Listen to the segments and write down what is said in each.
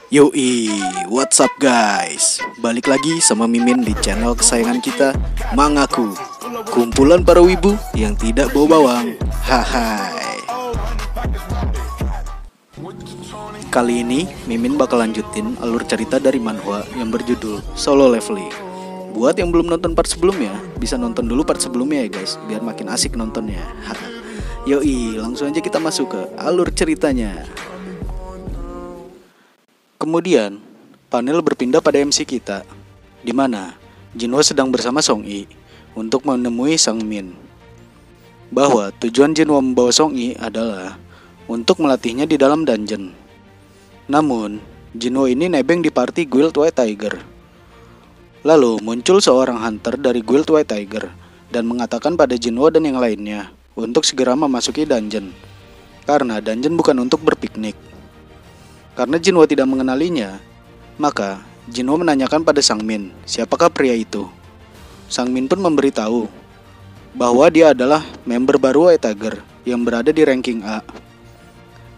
Yoi, what's up guys? Balik lagi sama Mimin di channel kesayangan kita, Mangaku. Kumpulan para wibu yang tidak bau bawang. Hai. Kali ini Mimin bakal lanjutin alur cerita dari manhwa yang berjudul Solo Leveling. Buat yang belum nonton part sebelumnya, bisa nonton dulu part sebelumnya ya guys, biar makin asik nontonnya. Yoi, langsung aja kita masuk ke alur ceritanya. Kemudian, panel berpindah pada MC kita, di mana Jinwo sedang bersama Song Yi untuk menemui Sang Min. Bahwa tujuan Jinwo membawa Song Yi adalah untuk melatihnya di dalam dungeon. Namun, Jinwo ini nebeng di party Guild White Tiger. Lalu muncul seorang hunter dari Guild White Tiger dan mengatakan pada Jinwo dan yang lainnya untuk segera memasuki dungeon, karena dungeon bukan untuk berpiknik. Karena Jinwo tidak mengenalinya, maka Jinwo menanyakan pada Sang Min, siapakah pria itu. Sang Min pun memberitahu bahwa dia adalah member baru White Tiger yang berada di ranking A.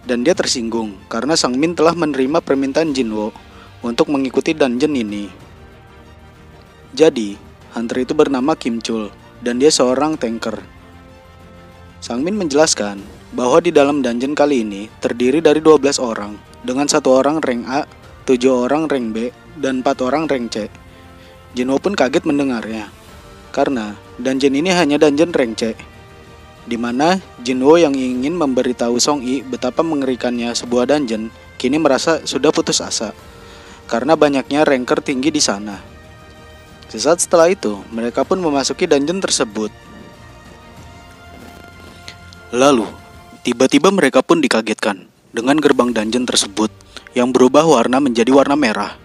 Dan dia tersinggung karena Sang Min telah menerima permintaan Jinwo untuk mengikuti dungeon ini. Jadi, hunter itu bernama Kim Chul dan dia seorang tanker. Sang Min menjelaskan bahwa di dalam dungeon kali ini terdiri dari 12 orang, dengan 1 orang rank A, 7 orang rank B, dan 4 orang rank C. Jinwo pun kaget mendengarnya, karena dungeon ini hanya dungeon rank C, di mana Jinwo yang ingin memberitahu Song Yi betapa mengerikannya sebuah dungeon, kini merasa sudah putus asa, karena banyaknya ranker tinggi di sana. Sesaat setelah itu, mereka pun memasuki dungeon tersebut. Lalu, tiba-tiba mereka pun dikagetkan dengan gerbang dungeon tersebut yang berubah warna menjadi warna merah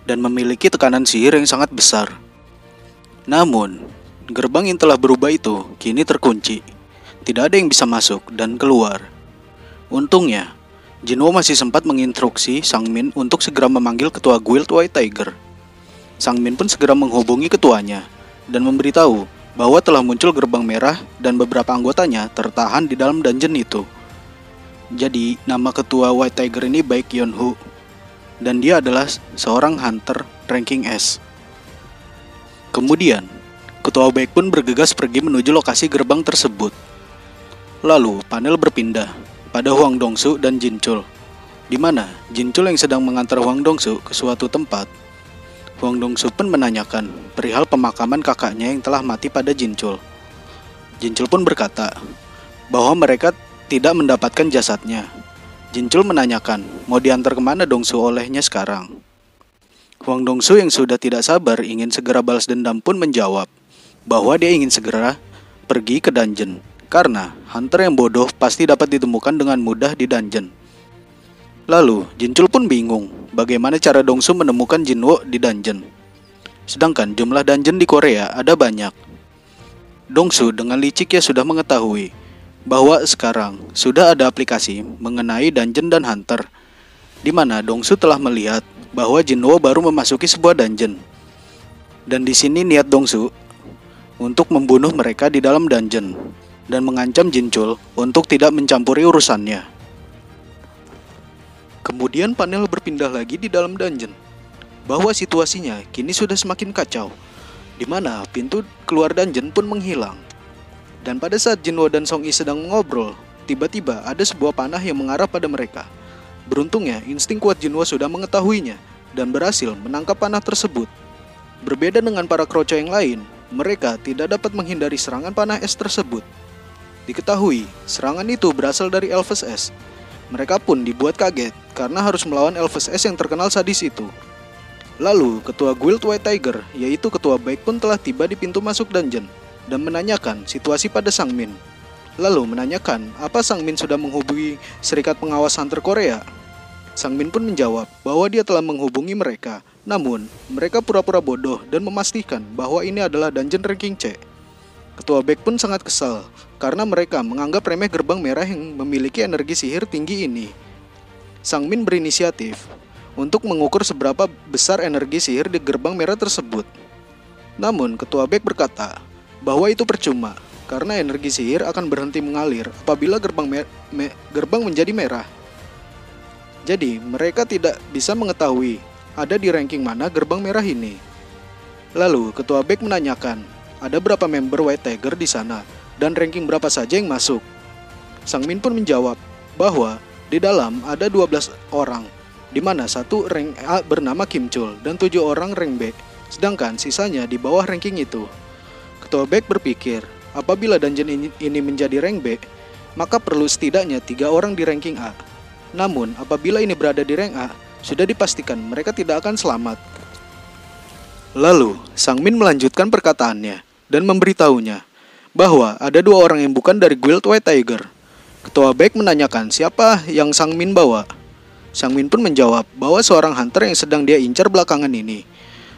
dan memiliki tekanan sihir yang sangat besar. Namun, gerbang yang telah berubah itu kini terkunci. Tidak ada yang bisa masuk dan keluar. Untungnya, Jinwo masih sempat menginstruksi Sang Min untuk segera memanggil ketua Guild White Tiger. Sang Min pun segera menghubungi ketuanya dan memberitahu bahwa telah muncul gerbang merah dan beberapa anggotanya tertahan di dalam dungeon itu. Jadi, nama ketua White Tiger ini Baek Yeon Hu, dan dia adalah seorang hunter ranking S. Kemudian, ketua Baek pun bergegas pergi menuju lokasi gerbang tersebut. Lalu, panel berpindah pada Hwang Dongsu dan Jin Chul, di mana Jin Chul yang sedang mengantar Hwang Dongsu ke suatu tempat. Hwang Dongsu pun menanyakan perihal pemakaman kakaknya yang telah mati pada Jin Chul. Jin Chul pun berkata bahwa mereka tidak mendapatkan jasadnya. Jin Chul menanyakan mau diantar kemana Dongsu olehnya sekarang. Hwang Dongsu yang sudah tidak sabar ingin segera balas dendam pun menjawab bahwa dia ingin segera pergi ke dungeon, karena hunter yang bodoh pasti dapat ditemukan dengan mudah di dungeon. Lalu Jin Chul pun bingung bagaimana cara Dongsu menemukan Jinwo di dungeon. Sedangkan jumlah dungeon di Korea ada banyak. Dongsu dengan liciknya sudah mengetahui bahwa sekarang sudah ada aplikasi mengenai dungeon dan hunter, di mana Dongsu telah melihat bahwa Jinwo baru memasuki sebuah dungeon. Dan di sini niat Dongsu untuk membunuh mereka di dalam dungeon dan mengancam Jin Chul untuk tidak mencampuri urusannya. Kemudian panel berpindah lagi di dalam dungeon, bahwa situasinya kini sudah semakin kacau, di mana pintu keluar dungeon pun menghilang. Dan pada saat Jinwo dan Song Yi sedang mengobrol, tiba-tiba ada sebuah panah yang mengarah pada mereka. Beruntungnya, insting kuat Jinwo sudah mengetahuinya dan berhasil menangkap panah tersebut. Berbeda dengan para kroco yang lain, mereka tidak dapat menghindari serangan panah es tersebut. Diketahui, serangan itu berasal dari Elvis S. Mereka pun dibuat kaget karena harus melawan Elvis S yang terkenal sadis itu. Lalu, ketua Guild White Tiger, yaitu ketua Baek pun telah tiba di pintu masuk dungeon dan menanyakan situasi pada Sang Min. Lalu menanyakan apa Sang Min sudah menghubungi Serikat Pengawas Hunter Korea. Sang Min pun menjawab bahwa dia telah menghubungi mereka, namun mereka pura-pura bodoh dan memastikan bahwa ini adalah dungeon ranking C. Ketua Baek pun sangat kesal karena mereka menganggap remeh gerbang merah yang memiliki energi sihir tinggi ini. Sang Min berinisiatif untuk mengukur seberapa besar energi sihir di gerbang merah tersebut. Namun ketua Baek berkata bahwa itu percuma, karena energi sihir akan berhenti mengalir apabila gerbang menjadi merah. Jadi mereka tidak bisa mengetahui ada di ranking mana gerbang merah ini. Lalu ketua BEK menanyakan, ada berapa member White Tiger di sana dan ranking berapa saja yang masuk. Sang Min pun menjawab bahwa di dalam ada 12 orang, di mana satu rank A bernama Kim Chul dan 7 orang rank B, sedangkan sisanya di bawah ranking itu. Ketua BEK berpikir, apabila dungeon ini menjadi rank B, maka perlu setidaknya 3 orang di ranking A. Namun, apabila ini berada di rank A, sudah dipastikan mereka tidak akan selamat. Lalu, Sang Min melanjutkan perkataannya dan memberitahunya bahwa ada 2 orang yang bukan dari guild White Tiger. Ketua BEK menanyakan siapa yang Sang Min bawa. Sang Min pun menjawab bahwa seorang hunter yang sedang dia incar belakangan ini.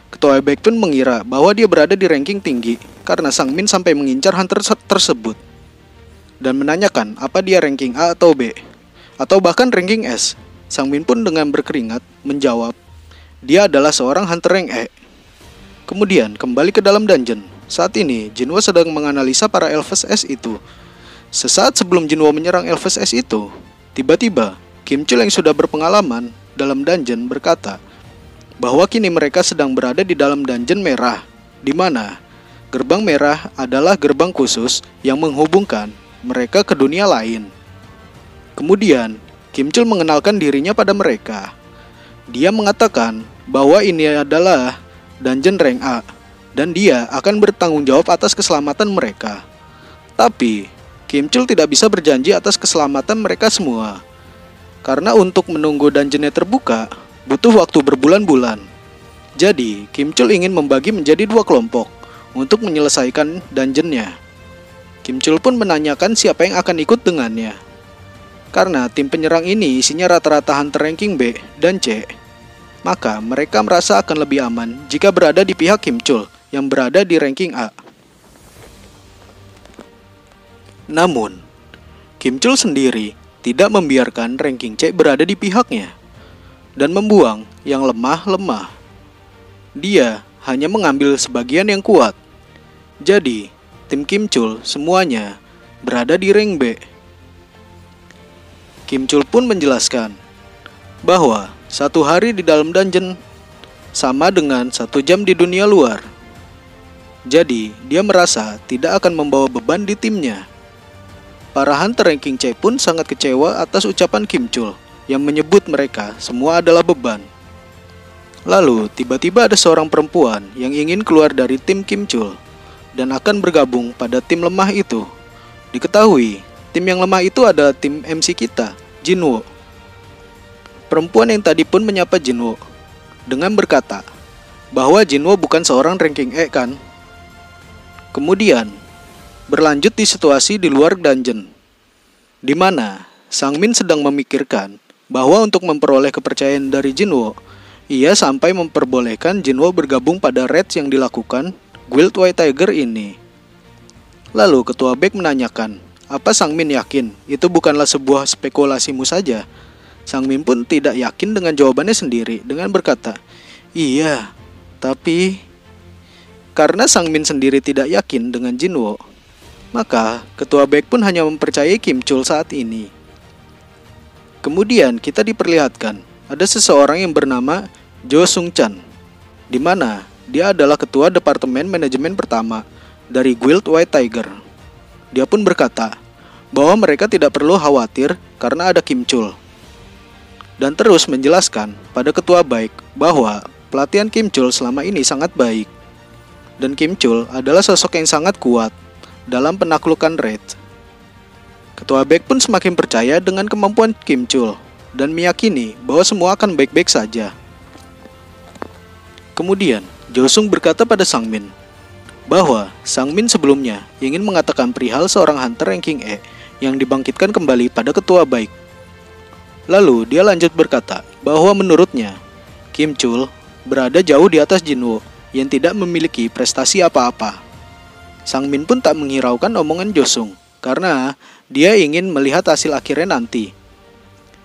Ketua BEK pun mengira bahwa dia berada di ranking tinggi karena Sang Min sampai mengincar hunter tersebut dan menanyakan apa dia ranking A atau B atau bahkan ranking S. Sang Min pun dengan berkeringat menjawab dia adalah seorang hunter rank E. Kemudian kembali ke dalam dungeon. Saat ini Jinwo sedang menganalisa para Elves S itu. Sesaat sebelum Jinwo menyerang Elves S itu, tiba-tiba Kim Chul yang sudah berpengalaman dalam dungeon berkata bahwa kini mereka sedang berada di dalam dungeon merah, di mana gerbang merah adalah gerbang khusus yang menghubungkan mereka ke dunia lain. Kemudian Kim Chul mengenalkan dirinya pada mereka. Dia mengatakan bahwa ini adalah dungeon rank A dan dia akan bertanggung jawab atas keselamatan mereka. Tapi Kim Chul tidak bisa berjanji atas keselamatan mereka semua, karena untuk menunggu dungeonnya terbuka butuh waktu berbulan-bulan. Jadi Kim Chul ingin membagi menjadi 2 kelompok untuk menyelesaikan dungeonnya. Kim Chul pun menanyakan siapa yang akan ikut dengannya. Karena tim penyerang ini isinya rata-rata hunter ranking B dan C, maka mereka merasa akan lebih aman jika berada di pihak Kim Chul yang berada di ranking A. Namun, Kim Chul sendiri tidak membiarkan ranking C berada di pihaknya dan membuang yang lemah-lemah. Dia hanya mengambil sebagian yang kuat. Jadi, tim Kim Chul semuanya berada di rank B. Kim Chul pun menjelaskan bahwa 1 hari di dalam dungeon sama dengan 1 jam di dunia luar. Jadi, dia merasa tidak akan membawa beban di timnya. Para hunter ranking C pun sangat kecewa atas ucapan Kim Chul yang menyebut mereka semua adalah beban. Lalu, tiba-tiba ada seorang perempuan yang ingin keluar dari tim Kim Chul dan akan bergabung pada tim lemah itu. Diketahui, tim yang lemah itu adalah tim MC kita, Jinwo. Perempuan yang tadi pun menyapa Jinwo dengan berkata bahwa Jinwo bukan seorang ranking E kan? Kemudian berlanjut di situasi di luar dungeon, di mana Sang Min sedang memikirkan bahwa untuk memperoleh kepercayaan dari Jinwo, ia sampai memperbolehkan Jinwo bergabung pada raids yang dilakukan Guild White Tiger ini. Lalu ketua BEK menanyakan, apa Sang Min yakin itu bukanlah sebuah spekulasimu saja? Sang Min pun tidak yakin dengan jawabannya sendiri dengan berkata, iya, tapi karena Sang Min sendiri tidak yakin dengan Jinwo, maka ketua BEK pun hanya mempercayai Kim Chul saat ini. Kemudian kita diperlihatkan ada seseorang yang bernama Jo Sung Chan, di mana dia adalah ketua departemen manajemen pertama dari Guild White Tiger. Dia pun berkata bahwa mereka tidak perlu khawatir karena ada Kim Chul, dan terus menjelaskan pada ketua BEK bahwa pelatihan Kim Chul selama ini sangat baik, dan Kim Chul adalah sosok yang sangat kuat dalam penaklukan raid. Ketua BEK pun semakin percaya dengan kemampuan Kim Chul dan meyakini bahwa semua akan baik-baik saja. Kemudian, Jo Sung berkata pada Sang Min bahwa Sang Min sebelumnya ingin mengatakan perihal seorang hunter ranking E yang dibangkitkan kembali pada ketua BEK. Lalu dia lanjut berkata bahwa menurutnya Kim Chul berada jauh di atas Jinwo yang tidak memiliki prestasi apa-apa. Sang Min pun tak menghiraukan omongan Jo Sung karena dia ingin melihat hasil akhirnya nanti.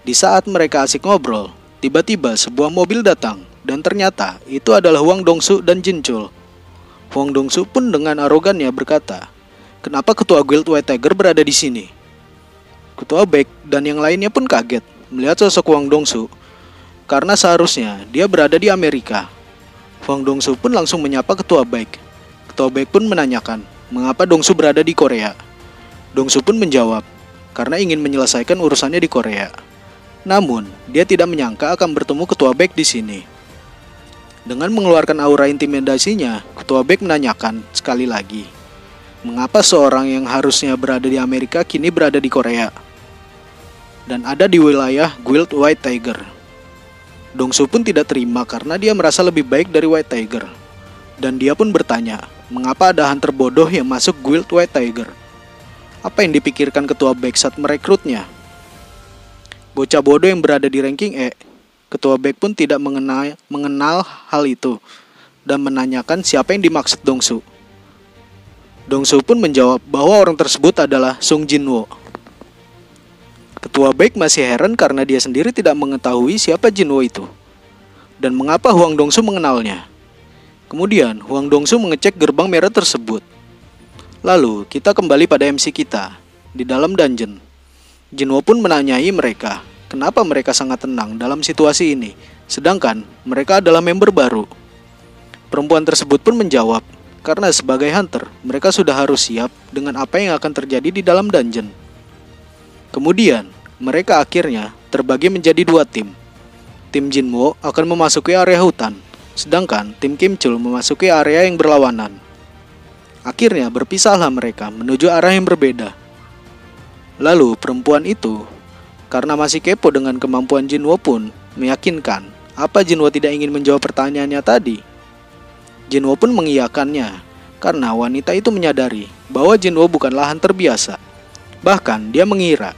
Di saat mereka asik ngobrol, tiba-tiba sebuah mobil datang dan ternyata itu adalah Hwang Dongsu dan Jin Chul. Hwang Dongsu pun dengan arogannya berkata, kenapa ketua Guild White Tiger berada di sini? Ketua BEK dan yang lainnya pun kaget melihat sosok Hwang Dong-su karena seharusnya dia berada di Amerika. Hwang Dong-su pun langsung menyapa Ketua Baek. Ketua Baek pun menanyakan mengapa Dong-su berada di Korea. Dong-su pun menjawab karena ingin menyelesaikan urusannya di Korea. Namun, dia tidak menyangka akan bertemu Ketua Baek di sini. Dengan mengeluarkan aura intimidasinya, Ketua Baek menanyakan sekali lagi, mengapa seorang yang harusnya berada di Amerika kini berada di Korea dan ada di wilayah Guild White Tiger. Dong-su pun tidak terima karena dia merasa lebih baik dari White Tiger. Dan dia pun bertanya, mengapa ada hunter bodoh yang masuk Guild White Tiger? Apa yang dipikirkan Ketua Baek saat merekrutnya? Bocah bodoh yang berada di ranking E. Ketua Baek pun tidak mengenal hal itu dan menanyakan siapa yang dimaksud Dong-su. Dong-su pun menjawab bahwa orang tersebut adalah Sung Jin-woo. Ketua Baek masih heran karena dia sendiri tidak mengetahui siapa Jin-woo itu dan mengapa Hwang Dong-su mengenalnya. Kemudian Hwang Dong-su mengecek gerbang merah tersebut. Lalu kita kembali pada MC kita di dalam dungeon. Jin-woo pun menanyai mereka kenapa mereka sangat tenang dalam situasi ini, sedangkan mereka adalah member baru. Perempuan tersebut pun menjawab karena sebagai hunter mereka sudah harus siap dengan apa yang akan terjadi di dalam dungeon. Kemudian, mereka akhirnya terbagi menjadi dua tim. Tim Jin-woo akan memasuki area hutan, sedangkan tim Kim Chul memasuki area yang berlawanan. Akhirnya berpisahlah mereka menuju arah yang berbeda. Lalu perempuan itu, karena masih kepo dengan kemampuan Jin-woo pun, meyakinkan apa Jin-woo tidak ingin menjawab pertanyaannya tadi. Jin-woo pun mengiyakannya, karena wanita itu menyadari bahwa Jin-woo bukanlah hunter biasa. Bahkan dia mengira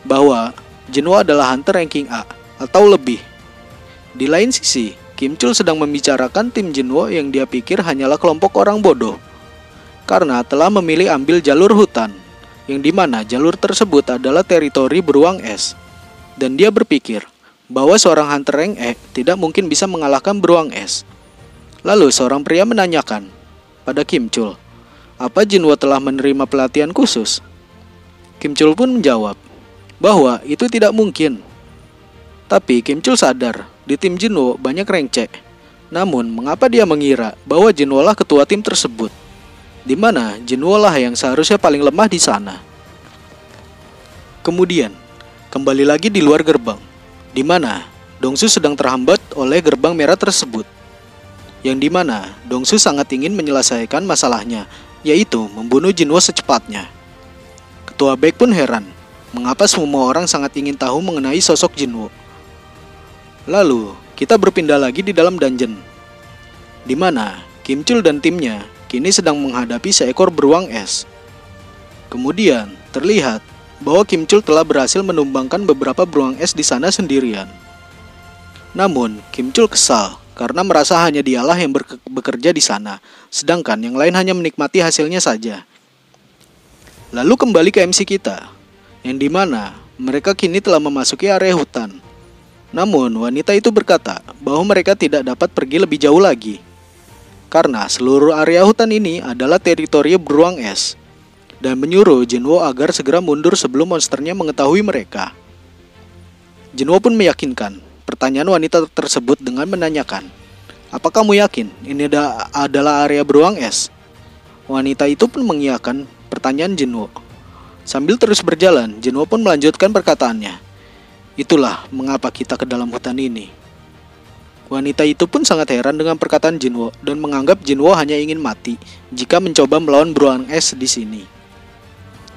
bahwa Jin-woo adalah hunter ranking A atau lebih. Di lain sisi, Kim Chul sedang membicarakan tim Jin-woo yang dia pikir hanyalah kelompok orang bodoh karena telah memilih ambil jalur hutan, yang dimana jalur tersebut adalah teritori beruang es. Dan dia berpikir bahwa seorang hunter rank E tidak mungkin bisa mengalahkan beruang es. Lalu seorang pria menanyakan pada Kim Chul, apa Jin-woo telah menerima pelatihan khusus? Kim Chul pun menjawab bahwa itu tidak mungkin. Tapi Kim Chul sadar di tim Jin-woo banyak rank C. Namun mengapa dia mengira bahwa Jin-woo lah ketua tim tersebut, di mana Jin-woo lah yang seharusnya paling lemah di sana. Kemudian kembali lagi di luar gerbang, di mana Dong-su sedang terhambat oleh gerbang merah tersebut, yang dimana Dong-su sangat ingin menyelesaikan masalahnya, yaitu membunuh Jin-woo secepatnya. Ketua Baek pun heran, mengapa semua orang sangat ingin tahu mengenai sosok Jin-woo. Lalu, kita berpindah lagi di dalam dungeon, di mana Kim Chul dan timnya kini sedang menghadapi seekor beruang es. Kemudian, terlihat bahwa Kim Chul telah berhasil menumbangkan beberapa beruang es di sana sendirian. Namun, Kim Chul kesal karena merasa hanya dialah yang bekerja di sana, sedangkan yang lain hanya menikmati hasilnya saja. Lalu kembali ke MC kita, yang dimana mereka kini telah memasuki area hutan. Namun wanita itu berkata bahwa mereka tidak dapat pergi lebih jauh lagi, karena seluruh area hutan ini adalah teritori beruang es, dan menyuruh Jin-woo agar segera mundur sebelum monsternya mengetahui mereka. Jin-woo pun meyakinkan pertanyaan wanita tersebut dengan menanyakan, apa kamu yakin ini adalah area beruang es? Wanita itu pun mengiyakan pertanyaan Jin-woo. Sambil terus berjalan, Jin-woo pun melanjutkan perkataannya. Itulah mengapa kita ke dalam hutan ini. Wanita itu pun sangat heran dengan perkataan Jin-woo dan menganggap Jin-woo hanya ingin mati jika mencoba melawan beruang es di sini.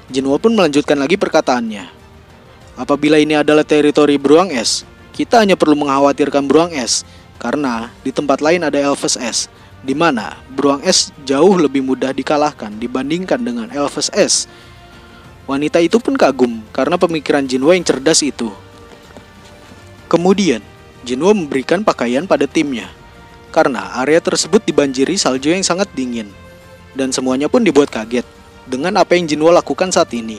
Jin-woo pun melanjutkan lagi perkataannya. Apabila ini adalah teritori beruang es, kita hanya perlu mengkhawatirkan beruang es, karena di tempat lain ada Elves es, di mana beruang es jauh lebih mudah dikalahkan dibandingkan dengan Elves es. Wanita itu pun kagum karena pemikiran Jin-woo yang cerdas itu. Kemudian, Jin-woo memberikan pakaian pada timnya, karena area tersebut dibanjiri salju yang sangat dingin, dan semuanya pun dibuat kaget dengan apa yang Jin-woo lakukan saat ini.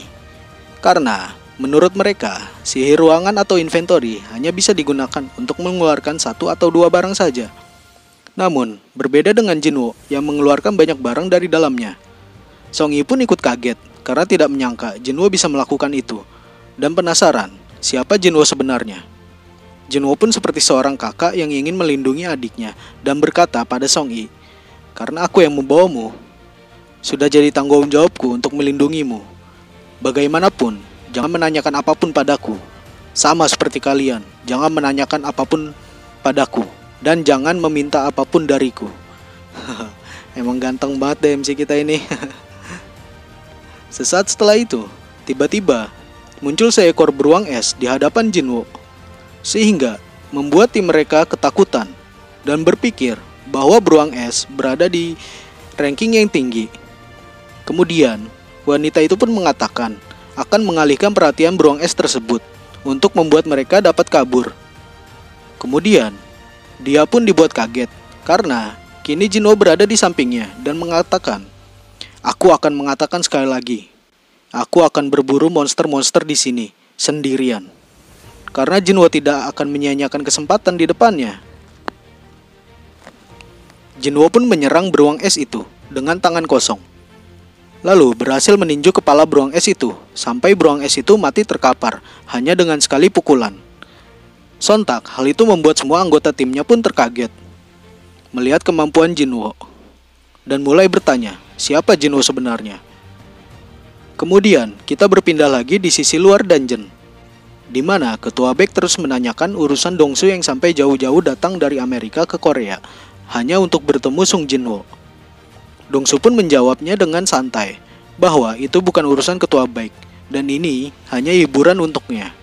Karena menurut mereka, sihir ruangan atau inventory hanya bisa digunakan untuk mengeluarkan satu atau dua barang saja. Namun, berbeda dengan Jin-woo yang mengeluarkan banyak barang dari dalamnya. Song Yi pun ikut kaget karena tidak menyangka Jin-woo bisa melakukan itu. Dan penasaran, siapa Jinwo sebenarnya. Jinwo pun seperti seorang kakak yang ingin melindungi adiknya dan berkata pada Song Yi, "Karena aku yang membawamu, sudah jadi tanggung jawabku untuk melindungimu. Bagaimanapun, jangan menanyakan apapun padaku. Sama seperti kalian, jangan menanyakan apapun padaku dan jangan meminta apapun dariku." Emang ganteng banget deh MC kita ini. Sesaat setelah itu, tiba-tiba muncul seekor beruang es di hadapan Jinwo, sehingga membuat tim mereka ketakutan dan berpikir bahwa beruang es berada di ranking yang tinggi. Kemudian, wanita itu pun mengatakan akan mengalihkan perhatian beruang es tersebut untuk membuat mereka dapat kabur. Kemudian, dia pun dibuat kaget karena kini Jinwo berada di sampingnya dan mengatakan, "Aku akan mengatakan sekali lagi, aku akan berburu monster-monster di sini sendirian." Karena Jinwo tidak akan menyia-nyiakan kesempatan di depannya. Jinwo pun menyerang beruang es itu dengan tangan kosong. Lalu berhasil meninju kepala beruang es itu sampai beruang es itu mati terkapar hanya dengan sekali pukulan. Sontak hal itu membuat semua anggota timnya pun terkaget melihat kemampuan Jinwo dan mulai bertanya siapa Jinwo sebenarnya. Kemudian kita berpindah lagi di sisi luar dungeon, di mana Ketua Baek terus menanyakan urusan Dongsu yang sampai jauh-jauh datang dari Amerika ke Korea hanya untuk bertemu Sung Jinwo. Dongsu pun menjawabnya dengan santai bahwa itu bukan urusan Ketua Baek dan ini hanya hiburan untuknya.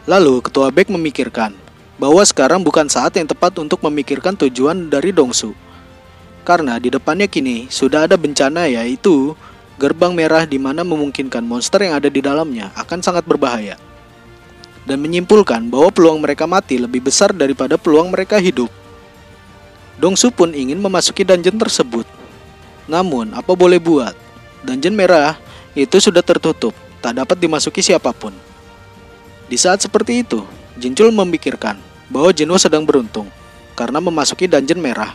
Lalu Ketua Baek memikirkan bahwa sekarang bukan saat yang tepat untuk memikirkan tujuan dari Dongsu, karena di depannya kini sudah ada bencana, yaitu gerbang merah di mana memungkinkan monster yang ada di dalamnya akan sangat berbahaya, dan menyimpulkan bahwa peluang mereka mati lebih besar daripada peluang mereka hidup. Dongsu pun ingin memasuki dungeon tersebut. Namun, apa boleh buat, dungeon merah itu sudah tertutup, tak dapat dimasuki siapapun. Di saat seperti itu, Jinchul memikirkan bahwa Jinwo sedang beruntung karena memasuki dungeon merah.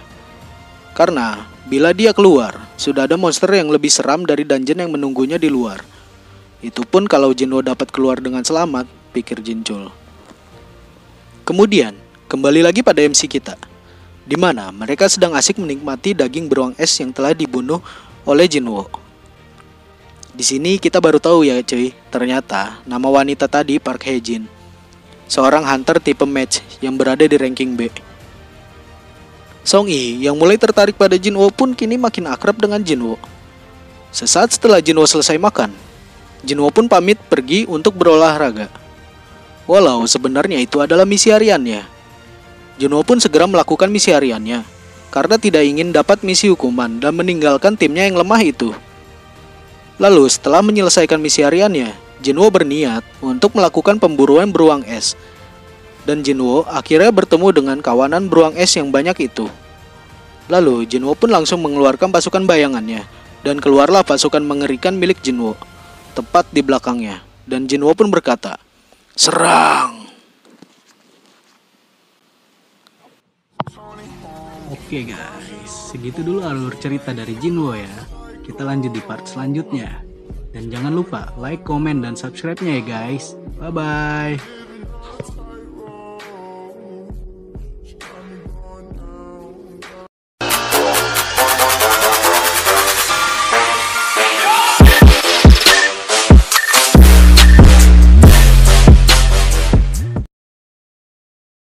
Karena bila dia keluar, sudah ada monster yang lebih seram dari dungeon yang menunggunya di luar. Itu pun kalau Jinwo dapat keluar dengan selamat, pikir Jinchul. Kemudian, kembali lagi pada MC kita, di mana mereka sedang asik menikmati daging beruang es yang telah dibunuh oleh Jinwo. Di sini kita baru tahu ya cuy, ternyata nama wanita tadi Park Hae-jin, seorang hunter tipe match yang berada di ranking B. Song Yi yang mulai tertarik pada Jinwo pun kini makin akrab dengan Jinwo. Sesaat setelah Jinwo selesai makan, Jinwo pun pamit pergi untuk berolahraga. Walau sebenarnya itu adalah misi hariannya, Jinwo pun segera melakukan misi hariannya karena tidak ingin dapat misi hukuman dan meninggalkan timnya yang lemah itu. Lalu setelah menyelesaikan misi hariannya, Jinwo berniat untuk melakukan pemburuan beruang es. Dan Jinwo akhirnya bertemu dengan kawanan beruang es yang banyak itu. Lalu Jinwo pun langsung mengeluarkan pasukan bayangannya, dan keluarlah pasukan mengerikan milik Jinwo tepat di belakangnya. Dan Jinwo pun berkata, "Serang!" Oke guys, segitu dulu alur cerita dari Jinwo ya. Kita lanjut di part selanjutnya. Dan jangan lupa like, komen, dan subscribe-nya ya guys. Bye-bye.